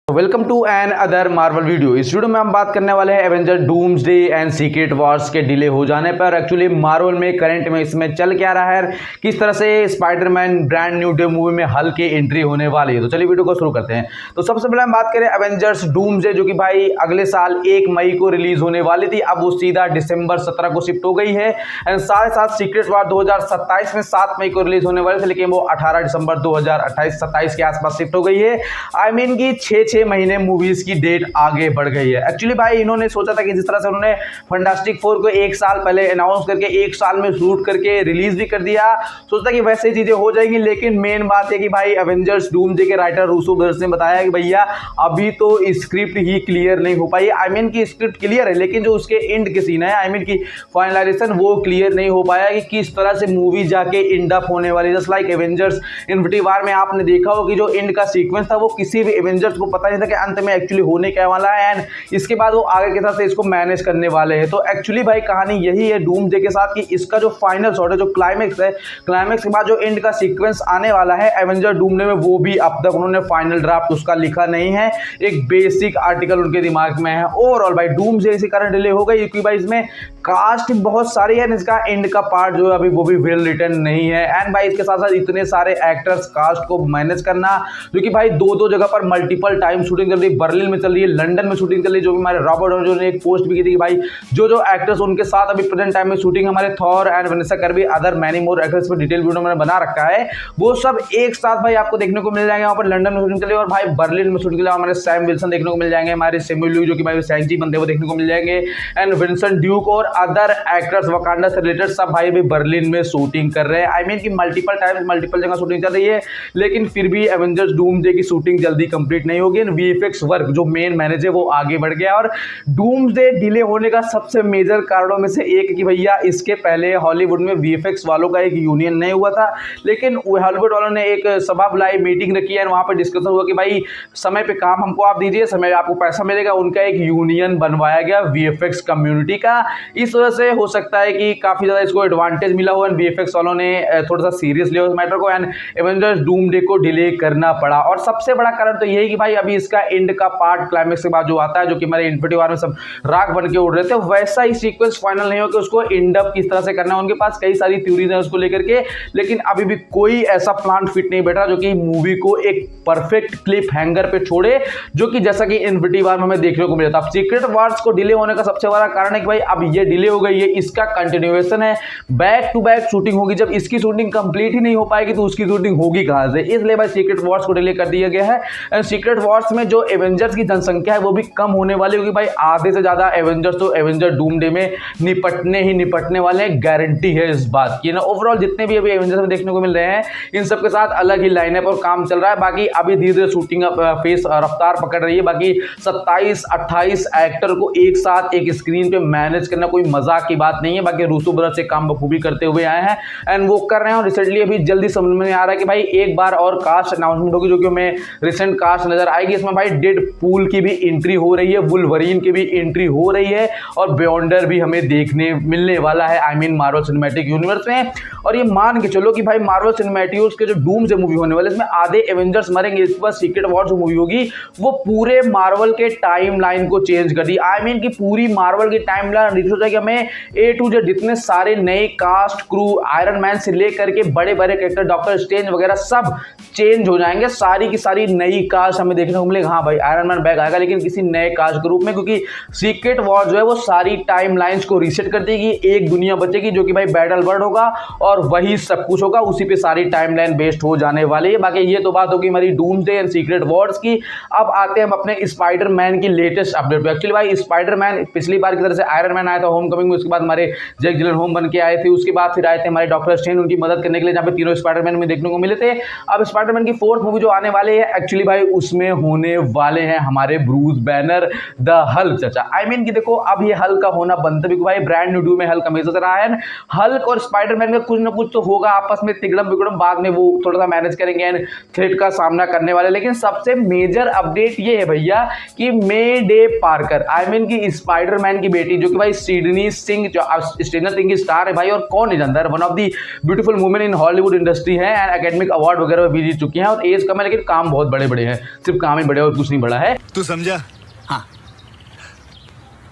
Welcome to another Marvel video. इस video में हम बात करने वाले हैं Avenger Doomsday and Secret Wars के डिले हो जाने पर। एक्चुअली मार्वल में करंट में इसमें चल क्या रहा है, किस तरह से Spiderman brand new day movie में हल्क की एंट्री होने वाली है। तो चलिए वीडियो को शुरू करते हैं। तो सबसे पहले हम बात करें एवेंजर्स डूम्सडे, जो कि भाई अगले साल 1 मई को रिलीज होने वाली थी, अब वो सीधा दिसंबर 17 को शिफ्ट हो गई है। एंड साथ ही साथ सीक्रेट वॉर 2027 में 7 मई को रिलीज होने वाले थे, लेकिन वो 18 दिसंबर 2028-27 के आसपास शिफ्ट हो गई है। आई मीन की 6 महीने मूवीज की डेट आगे बढ़ गई है। एक्चुअली भाई इन्होंने सोचा था कि जिस तरह से उन्होंने फंटास्टिक 4 को 1 साल पहले अनाउंस करके 1 साल में शूट करके रिलीज भी कर दिया, सोचता कि वैसे ही चीजें हो जाएंगी। लेकिन मेन बात है कि भाई एवेंजर्स डूम्सडे के राइटर रूसो ब्रदर्स ने बताया कि भैया अभी तो स्क्रिप्ट ही क्लियर नहीं हो पाई। आई मीन की स्क्रिप्ट क्लियर है, लेकिन जो उसके एंड के सीन है, आई मीन की फाइनलाइजेशन, वो क्लियर नहीं हो पाया कि किस तरह से मूवी जाके एंड अप होने वाली। Just like Avengers infinity war में आपने देखा हो कि जो एंड का सीक्वेंस था वो किसी भी एवेंजर्स को पता नहीं था कि अंत में एक्चुअली होने क्या वाला है, एंड इसके बाद वो आगे के साथ से इसको मैनेज करने वाले हैं। तो एक्चुअली भाई कहानी यही है डूम्सडे के साथ कि इसका जो फाइनल शॉट है, जो क्लाइमेक्स है, क्लाइमेक्स के बाद जो एंड का सीक्वेंस आने वाला है एवेंजर डूम्सडे में, वो भी अब तक उन्होंने फाइनल ड्राफ्ट उसका लिखा नहीं है। एक बेसिक आर्टिकल उनके दिमाग में है। ओवरऑल भाई डूम्सडे इसी कारण डिले हो गई क्योंकि भाई इसमें कास्ट बहुत सारी है, इसका एंड का पार्ट जो है अभी वो भी वेल रिटन नहीं है। एंड भाई इसके साथ साथ इतने सारे एक्टर्स कास्ट को मैनेज करना, जो कि भाई दो जगह पर मल्टीपल टाइम शूटिंग चल रही है, बर्लिन में चल रही है, लंदन में शूटिंग चल रही है। जो भी हमारे रॉबर्ट डॉनी जूनियर ने एक पोस्ट भी की थी कि भाई जो एक्टर्स उनके साथ अभी प्रेजेंट टाइम में शूटिंग, हमारे Thor and Vanessa Kirby, other many more actors पर डिटेल वीडियो मैंने बना रखा है, वो सब एक साथ भाई आपको देखने को मिल जाएंगे। वहाँ पर लंदन में शूटिंग चल रही है और भाई बर्लिन में शूटिंग के लिए हमारे सैम विल्सन देखने को मिल जाएंगे, हमारे सैमुअल लू जो कि भाई सैंग जी बनते हैं वो देखने को मिल जाएंगे, एंड विंसेंट ड्यूक और अदर एक्टर्स वकांडा से रिलेटेड सब भाई भी बर्लिन में शूटिंग कर रहे हैं। आई मीन की मल्टीपल टाइम्स मल्टीपल जगह शूटिंग चल रही है, लेकिन फिर भी एवेंजर्स डूम्सडे की शूटिंग जल्दी कंप्लीट नहीं होगी। वीएफएक्स वर्क जो मेन मैनेज है वो आगे बढ़ गया। और डूम्सडे डिले होने का सबसे मेजर कारणों में से एक कि भैया इसके पहले हॉलीवुड में वीएफएक्स वालों का एक यूनियन नहीं हुआ था, लेकिन हॉलीवुड वालों ने एक सभा बुलाई, मीटिंग रखी है, वहां पर डिस्कशन हुआ कि भाई समय पे काम हमको आप दीजिए, समय आपको पैसा मिलेगा। उनका एक यूनियन बनवाया गया वीएफएक्स कम्युनिटी का। इस वजह से हो सकता है कि काफी ज्यादा इसको एडवांटेज मिला हो, एंड वीएफएक्स वालों ने थोड़ा सा सीरियस लिया उस मैटर को, एंड एवेंजर्स डूम्सडे को डिले करना पड़ा। और सबसे बड़ा कारण तो यही कि भाई अभी इसका एंड का पार्ट क्लाइमेक्स के बाद जो आता है, जो कि हमारे इन्फिनिटी वॉर में सब राख बन के उड़ रहे थे, वैसा ही सीक्वेंस फाइनल नहीं हो कि उसको एंड अप किस तरह से करना है। उनके पास कई सारी थ्योरीज हैं उसको लेकर के, लेकिन अभी भी कोई ऐसा प्लान फिट नहीं बैठा जो कि मूवी को एक परफेक्ट क्लिप हैंगर पे छोड़े, जो कि जैसा कि इन्फिनिटी वॉर में हमें देखने को मिला था। अब सीक्रेट वॉर्स को डिले होने का सबसे बड़ा कारण है कि भाई अब ये डिले हो गई है, इसका कंटिन्यूएशन है, बैक टू बैक शूटिंग होगी। जब इसकी शूटिंग कंप्लीट ही नहीं हो पाएगी तो उसकी शूटिंग होगी कहां से, इसलिए भाई सीक्रेट वॉर्स को डिले कर दिया गया है। एंड सीक्रेट वॉर्स में जो एवेंजर्स की जनसंख्या है वो भी कम होने वाली होगी। भाई आधे से ज्यादा एवेंजर्स तो एवेंजर डूम्सडे में निपटने वाले हैं, गारंटी है इस बात की ना। ओवरऑल जितने भी अभी एवेंजर्स में देखने को मिल रहे हैं, इन सब के साथ अलग ही लाइनअप और काम चल रहा है। बाकी अभी धीरे धीरे शूटिंग फेस रफ्तार पकड़ रही है। बाकी 27-28 एक्टर को एक साथ एक स्क्रीन पे मैनेज करना कोई मजाक की बात नहीं है। बाकी रूसो ब्रदर्स से काम बखूबी करते हुए आए हैं एंड वो कर रहे हैं। और रिसेंटली अभी जल्दी समझ में आ रहा है कि भाई एक बार और कास्ट अनाउंसमेंट होगी, जो कि हमें रिसेंट कास्ट नजर आएगी। इसमें भाई डेडपूल की भी एंट्री हो रही है, वुल्वरीन की भी एंट्री हो रही है, और बेयॉन्डर भी हमें देखने मिलने वाला है, I mean Marvel cinematic universe में। और ये मान के चलो कि भाई मार्वल सिनेमैटिक के जो डूम्सडे मूवी होने वाले, इसमें आधे एवेंजर्स मरेंगे। इसके बाद सीक्रेट वॉर जो मूवी होगी वो पूरे मार्वल के टाइमलाइन को चेंज कर दी। आई मीन कि पूरी मार्वल की टाइमलाइन रिलीज हो जाएगी। हमें ए टू जेड जितने सारे नए कास्ट क्रू, आयरन मैन से लेकर के बड़े बड़े कैरेक्टर, डॉक्टर स्ट्रेंज वगैरह सब चेंज हो जाएंगे। सारी की सारी नई कास्ट हमें देखने को मिलेगा। हाँ भाई आयरन मैन बैक आएगा, लेकिन किसी नए कास्ट के रूप में, क्योंकि सीक्रेट वॉर जो है वो सारी टाइमलाइंस को रीसेट कर देगी। एक दुनिया बचेगी जो कि भाई बैटल वर्ल्ड होगा और वही सब कुछ होगा, उसी पे सारी टाइमलाइन बेस्ड हो जाने वाली है। बाकी ये तो बात होगी हमारी डूम्सडे एंड सीक्रेट वॉर्स की। अब आते हैं हम अपने स्पाइडरमैन की लेटेस्ट अपडेट पे। एक्चुअली भाई स्पाइडरमैन पिछली बार की तरह से आयरन मैन आया था होमकमिंग में, उसके बाद हमारे जैक जिलेनहोम बन के आए थे, उसके बाद फिर आए थे हमारे डॉक्टर स्ट्रेंज उनकी मदद करने के लिए, जहाँ पे तीनों स्पाइडरमैन में देखने को मिले थे। अब स्पाइडरमैन की 4th मूवी जो आने वाली है, एक्चुअली भाई उसमें होने वाले हैं हमारे ब्रूस बैनर द हल्क चाचा। आई मीन कि देखो अब ये हल्क का होना बनता है, क्योंकि भाई ब्रांड न्यू डू में हल्क हमेशा से रहा है। हल्क और स्पाइडरमैन का कुछ ना कुछ तो होगा आपस में तिगड़म बिगड़म, बाद में वो थोड़ा सा मैनेज करेंगे एंड थ्रेट का सामना करने वाले। लेकिन सबसे मेजर अपडेट ये है भैया कि मे डे पार्कर, आई मीन कि स्पाइडरमैन की बेटी, जो कि भाई सिडनी सिंह, जो स्ट्रेंजर थिंग्स की स्टार है भाई, और कौन नहीं जानता है, one of the beautiful women in Hollywood industry है एंड एकेडमिक अवार्ड वगैरह भी जीत चुकी हैं, और एज कम है लेकिन काम बहुत बड़े बड़े हैं, सिर्फ काम ही बड़े और कुछ नहीं बड़ा है। तू समझा? हाँ।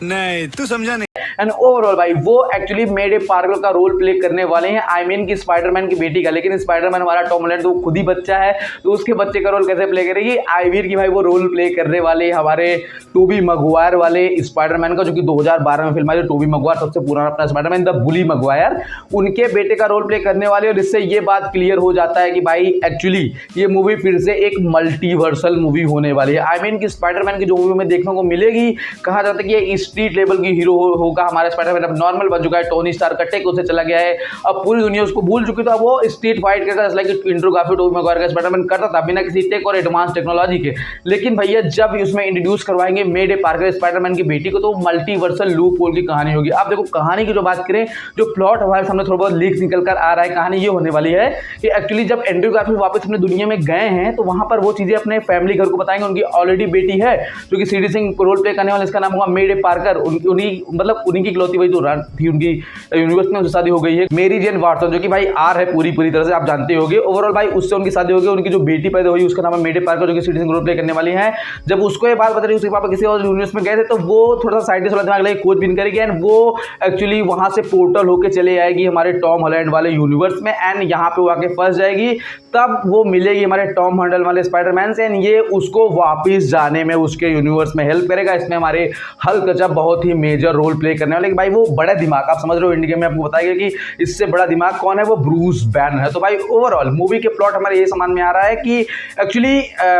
नहीं तू समझा नहीं। एंड ओवरऑल भाई वो एक्चुअली मेडे पार्कर का रोल प्ले करने वाले हैं, आई मीन की स्पाइडरमैन की बेटी का, लेकिन स्पाइडरमैन हमारा टॉम हॉलैंड तो खुद ही बच्चा है, तो उसके बच्चे का रोल कैसे प्ले करेगी आइवीर की भाई, वो रोल प्ले करने वाले हमारे टोबी मैगवायर वाले स्पाइडरमैन का, जो कि 2012 में फिल्म आई, टोबी मैगवायर सबसे पुराना अपना स्पाइडरमैन द बुली मैगवायर, उनके बेटे का रोल प्ले करने वाले। और इससे ये बात क्लियर हो जाता है कि भाई एक्चुअली ये मूवी फिर से एक मल्टीवर्सल मूवी होने वाली है, आई मीन की स्पाइडरमैन की जो मूवी में देखने को मिलेगी, कहा जाता है कि ये स्ट्रीट लेवल की हीरो होगा, हमारा स्पाइडरमैन अब नॉर्मल बन चुका है, टोनी स्टार्क का टेक उसे चला गया है, अब पूरी दुनिया उसको भूल चुकी, तो अब वो स्ट्रीट फाइट करता है, लाइक इंट्रो काफी टोबी मैगवायर का स्पाइडरमैन करता था बिना किसी टेक और एडवांस टेक्नोलॉजी के। लेकिन भैया जब उसमें इंट्रोड्यूस करवाएंगे मेडे पार्कर स्पाइडरमैन की बेटी को, तो मल्टीवर्सल लूप होल की कहानी होगी। आप देखो कहानी की जो बात करें, जो प्लॉट हमारे सामने थोड़ा बहुत लीक निकल कर आ रहा है, कहानी ये होने वाली है कि एक्चुअली जब एंड्रयू गारफील्ड वापस अपने दुनिया में गए हैं, तो वहां पर वो चीजें अपने फैमिली घर को बताएंगे, उनकी ऑलरेडी बेटी है जो कि सीडी सिंह रोल प्ले करने वाले, इसका नाम होगा मेडे पार्कर, उन्हीं की इकलौती वही जो थी उनकी यूनिवर्स में, उनसे शादी हो गई है मेरी जेन वाटसन, जो कि भाई आर है पूरी तरह से, आप जानते होंगे। ओवरऑल भाई उससे उनकी शादी हो गई, उनकी जो बेटी पैदा हुई उसका नाम है मेडे पार्कर, जो कि सीडी सिंह रोल प्ले करने वाली है। जब उसको ये बात बता रही उसके पापा किसी और यूनिवर्स में गए थे, तो वो थोड़ा सा साइंटिस्ट वाला दिमाग लगे, खोजबीन करेगी एंड वो एक्चुअली वहां से पोर्टल होकर चले आएगी हमारे टॉम हॉलैंड वाले यूनिवर्स में, एंड यहाँ पे वो आके फंस जाएगी, तब वो मिलेगी हमारे टॉम हॉलैंड वाले स्पाइडरमैन से, एंड ये उसको वापस जाने में उसके यूनिवर्स में हेल्प करेगा। इसमें हमारे हल्क जब बहुत ही मेजर रोल प्ले करने वाले, भाई वो बड़ा दिमाग, आप समझ रहे हो, इंडिया में आपको बताएगा कि इससे बड़ा दिमाग कौन है, वो ब्रूस बैनर है। तो भाई ओवरऑल मूवी के प्लॉट हमारे ये समझ में आ रहा है कि एक्चुअली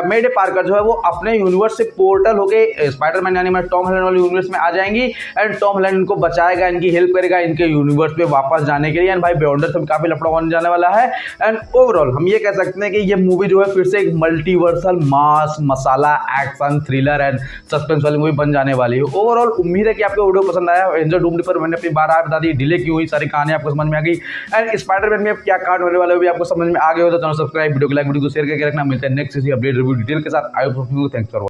मेडे पार्कर जो है वो अपने यूनिवर्स से पोर्टल होके स्पाइडरमैन यानी हमारे टॉम हॉलैंड वाले यूनिवर्स में आ जाएंगी, एंड टॉम हॉलैंड इनको बचाएगा, इनकी हेल्प करेगा इनके यूनिवर्स पे वापस जाने के लिए, एंड भाई बियॉन्डर से काफी लफड़ा होने जाने वाला है। एंड ओवरऑल हम ये कह सकते हैं कि ये मूवी जो है फिर से एक multiversal mass masala action thriller and suspense वाली मूवी बन जाने वाली है। ओवरऑल उम्मीद है कि आपको वीडियो पसंद आया। एवेंजर डूम्सडे पर मैंने अपनी बात बता दी, डिले क्यों हुई, सारी कहानी आपको समझ में आ गई, एंड स्पाइडरमैन में अब क्या कांड होने वाला है भी आपको समझ में आ गया हो, तो चैनल सब्सक्राइब, वीडियो को लाइक, वीडियो को शेयर करके रखना। मिलते हैं नेक्स्ट किसी अपडेट रिव्यू डिटेल के साथ। I hope you thanks for